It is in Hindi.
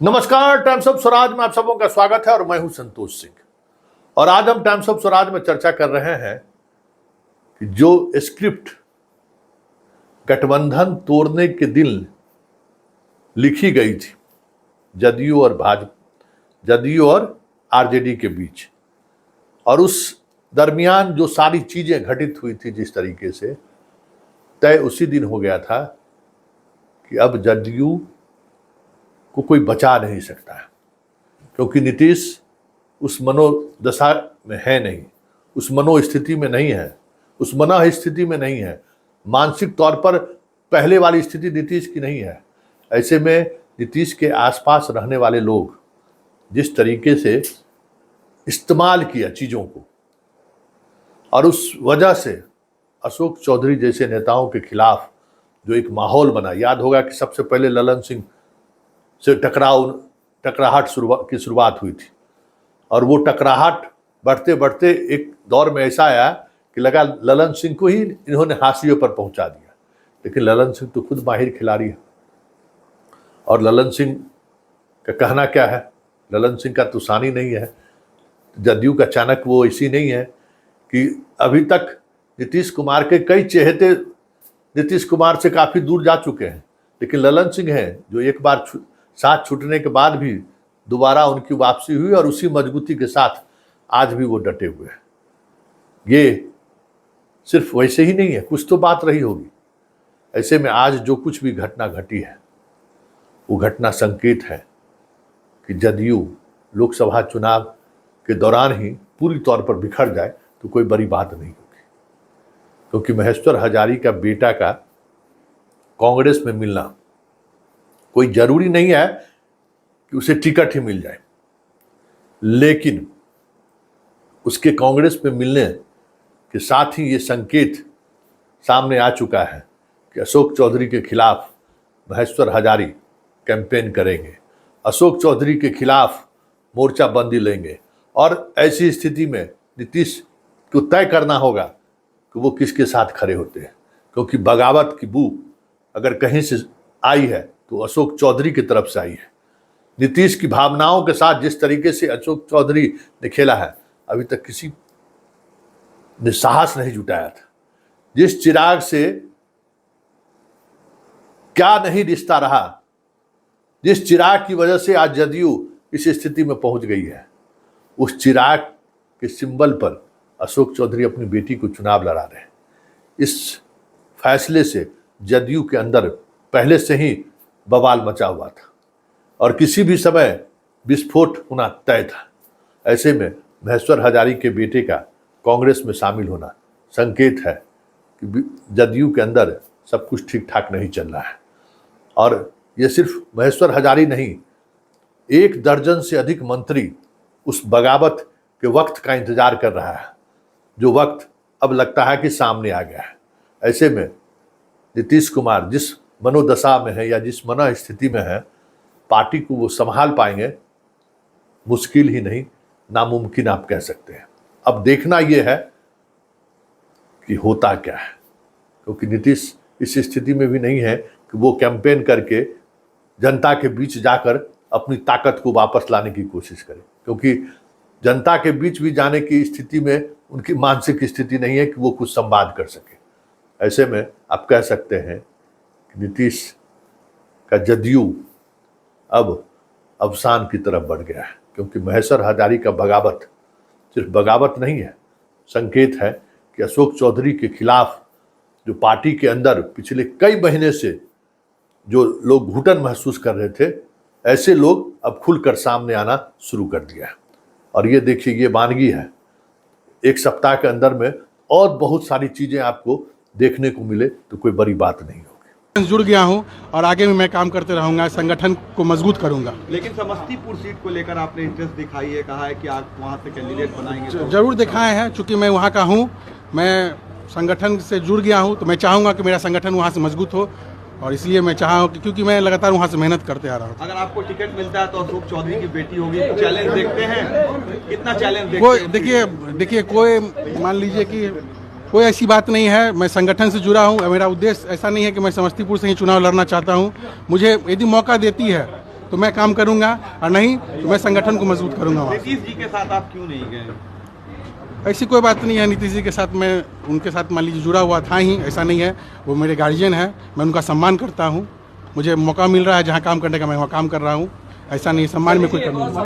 नमस्कार, टाइम्स ऑफ स्वराज में आप सबों का स्वागत है और मैं हूं संतोष सिंह। और आज हम टाइम्स ऑफ स्वराज में चर्चा कर रहे हैं कि जो स्क्रिप्ट गठबंधन तोड़ने के दिन लिखी गई थी जदयू और आरजेडी के बीच, और उस दरमियान जो सारी चीजें घटित हुई थी जिस तरीके से, तय उसी दिन हो गया था कि अब जदयू को कोई बचा नहीं सकता है, क्योंकि नीतीश उस मनोदशा में है नहीं, उस मनोस्थिति में नहीं है, उस मनोस्थिति में नहीं है, मानसिक तौर पर पहले वाली स्थिति नीतीश की नहीं है। ऐसे में नीतीश के आसपास रहने वाले लोग जिस तरीके से इस्तेमाल किया चीज़ों को, और उस वजह से अशोक चौधरी जैसे नेताओं के खिलाफ जो एक माहौल बना, याद होगा कि सबसे पहले ललन सिंह से टकराहट की शुरुआत हुई थी, और वो टकराहट बढ़ते बढ़ते एक दौर में ऐसा आया कि लगा ललन सिंह को ही इन्होंने हाशिए पर पहुंचा दिया। लेकिन ललन सिंह तो खुद माहिर खिलाड़ी है, और ललन सिंह का कहना क्या है, ललन सिंह का तुसानी नहीं है। जदयू का चाणक्य वो ऐसी नहीं है कि अभी तक नीतीश कुमार के कई चहेते नीतीश कुमार से काफ़ी दूर जा चुके हैं, लेकिन ललन सिंह हैं जो एक बार साथ छूटने के बाद भी दोबारा उनकी वापसी हुई, और उसी मजबूती के साथ आज भी वो डटे हुए हैं। ये सिर्फ वैसे ही नहीं है, कुछ तो बात रही होगी। ऐसे में आज जो कुछ भी घटना घटी है वो घटना संकेत है कि जदयू लोकसभा चुनाव के दौरान ही पूरी तौर पर बिखर जाए तो कोई बड़ी बात नहीं होगी, क्योंकि महेश्वर हजारी का बेटा का कांग्रेस में मिलना कोई जरूरी नहीं है कि उसे टिकट ही मिल जाए, लेकिन उसके कांग्रेस में मिलने के साथ ही ये संकेत सामने आ चुका है कि अशोक चौधरी के खिलाफ महेश्वर हजारी कैंपेन करेंगे, अशोक चौधरी के खिलाफ मोर्चाबंदी लेंगे, और ऐसी स्थिति में नीतीश को तय करना होगा कि वो किसके साथ खड़े होते हैं, क्योंकि बगावत की बू अगर कहीं से आई है तो अशोक चौधरी की तरफ से आई है। नीतीश की भावनाओं के साथ जिस तरीके से अशोक चौधरी ने खेला है, अभी तक किसी ने साहस नहीं जुटाया था। जिस चिराग से क्या नहीं रिश्ता रहा, जिस चिराग की वजह से आज जदयू इस स्थिति में पहुंच गई है, उस चिराग के सिंबल पर अशोक चौधरी अपनी बेटी को चुनाव लड़ा रहे हैं। इस फैसले से जदयू के अंदर पहले से ही बवाल मचा हुआ था और किसी भी समय विस्फोट होना तय था। ऐसे में महेश्वर हजारी के बेटे का कांग्रेस में शामिल होना संकेत है कि जदयू के अंदर सब कुछ ठीक ठाक नहीं चल रहा है। और ये सिर्फ महेश्वर हजारी नहीं, 1 दर्जन से अधिक मंत्री उस बगावत के वक्त का इंतजार कर रहा है, जो वक्त अब लगता है कि सामने आ गया है। ऐसे में नीतीश कुमार जिस मनोदशा में है या जिस मनो स्थिति में है, पार्टी को वो संभाल पाएंगे मुश्किल ही नहीं, नामुमकिन आप कह सकते हैं। अब देखना ये है कि होता क्या है, क्योंकि नीतीश इस स्थिति में भी नहीं है कि वो कैंपेन करके जनता के बीच जाकर अपनी ताकत को वापस लाने की कोशिश करे, क्योंकि जनता के बीच भी जाने की स्थिति में उनकी मानसिक स्थिति नहीं है कि वो कुछ संवाद कर सके। ऐसे में आप कह सकते हैं कि नीतीश का जदयू अब अवसान की तरफ बढ़ गया है, क्योंकि महेश्वर हजारी का बगावत सिर्फ बगावत नहीं है, संकेत है कि अशोक चौधरी के खिलाफ जो पार्टी के अंदर पिछले कई महीने से जो लोग घुटन महसूस कर रहे थे, ऐसे लोग अब खुलकर सामने आना शुरू कर दिया है। और ये देखिए, ये वानगी है, 1 सप्ताह के अंदर में और बहुत सारी चीज़ें आपको देखने को मिले तो कोई बड़ी बात नहीं होगी। जुड़ गया हूं और आगे भी मैं काम करते रहूंगा, संगठन को मजबूत करूंगा। लेकिन समस्तीपुर सीट को लेकर आपने इंटरेस्ट दिखाई है, कहा है कि आप वहां से कैंडिडेट बनाएंगे। जरूर दिखाए हैं, चूंकि मैं वहां का हूं, मैं संगठन से जुड़ गया हूं, तो मैं चाहूंगा कि मेरा संगठन वहां से मजबूत हो, और इसलिए मैं चाहा कि क्योंकि मैं लगातार वहां से मेहनत करते आ रहा हूँ। अगर आपको टिकट मिलता है तो अशोक चौधरी की बेटी होगी, चैलेंज देखते हैं, कितना चैलेंज देखते हैं? देखिए कोई मान लीजिए कि कोई ऐसी बात नहीं है, मैं संगठन से जुड़ा हूँ। मेरा उद्देश्य ऐसा नहीं है कि मैं समस्तीपुर से ही चुनाव लड़ना चाहता हूँ। मुझे यदि मौका देती है तो मैं काम करूंगा, और नहीं तो मैं संगठन को मजबूत करूंगा वहाँ से। नीतीश जी के साथ आप क्यों नहीं गए? ऐसी कोई बात नहीं है। नीतीश जी के साथ मैं उनके साथ मान लीजिए जुड़ा हुआ था ही, ऐसा नहीं है। वो मेरे गार्जियन है, मैं उनका सम्मान करता हूँ। मुझे मौका मिल रहा है जहाँ काम करने का, मैं वहाँ काम कर रहा हूँ। ऐसा नहीं, सम्मान में कोई कमी नहीं।